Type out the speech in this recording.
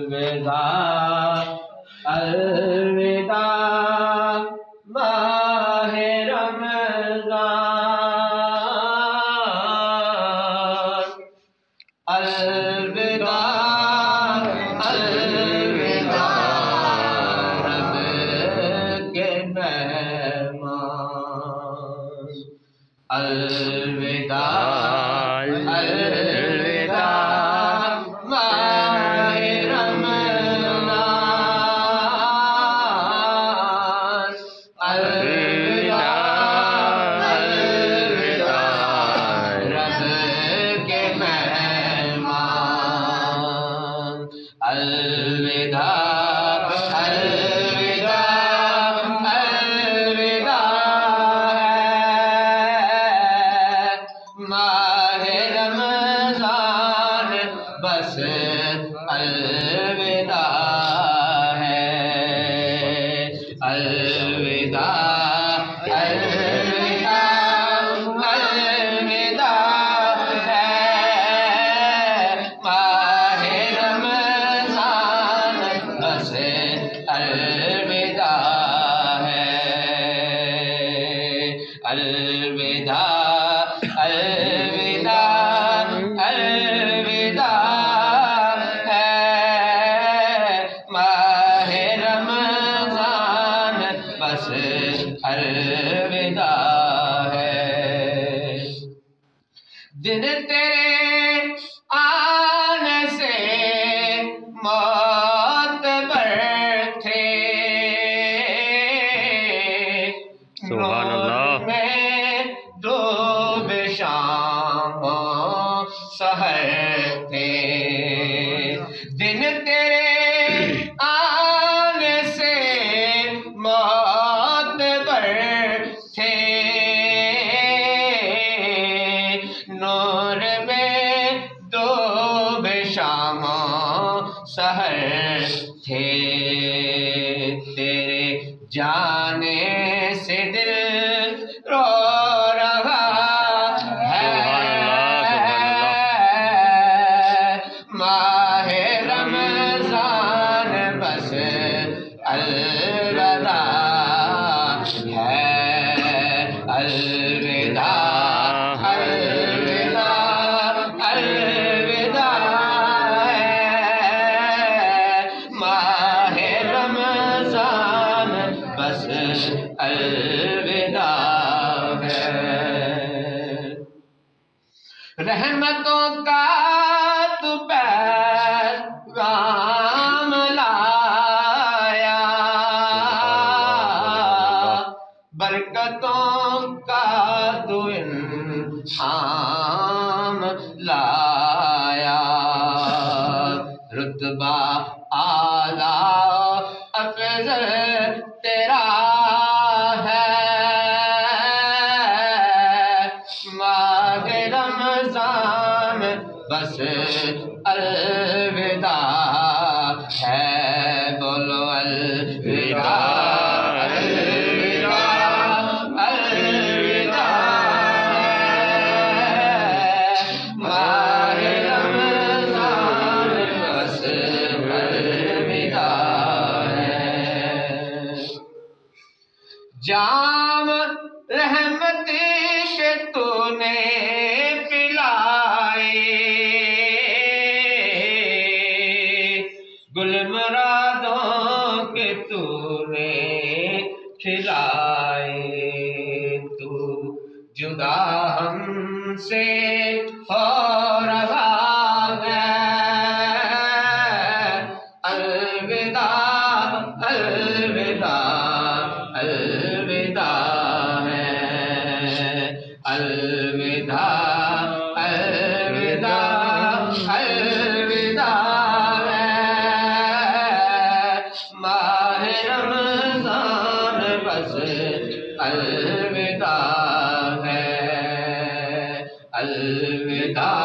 الوداع الوداع ماہ رمضان الوداع الوداع رب کے مہمان الوداع الوداع ماہ رمضان الوداع الوداع رب کے مہمان الوداع الوداع الوداع ماہ رمضان بس الوداع ہے الوداع الوداع الوداع ہے ماہ رمضان بس الوداع ہے الوداع الوداع الوداع ہے ماہ رمضان بس الوداع ہے دن تیرے آنے سے معتبر تھے سبحان اللہ دو شام سحر تھے دن تیرے آنے سے معتبر تھے نور میں دو شام سحر تھے تیرے جانے سے دل رو رہا ہے ماہ رمضان بس الوداع ہے الوداع الوداع الوداع ہے ماہ رمضان بس الوداع ہے رحمتوں کا تو پیغام لایا برکتوں کا تو انعام لایا رتبہ اعلیٰ افضل تیرا ہے ماہ رمضان بس الوداع ہے بولو الوداع الوداع الوداع ماہ رمضان بس الوداع ہے جام رحمتی کے تو نے پلائے گل مرادوں کے تو نے کھلائے تو جدا ہم سے ہو رہا ہے الوداع الوداع الوداع ہے الوداع الوداع الوداع ہے ماہ رمضان بس الوداع ہے الوداع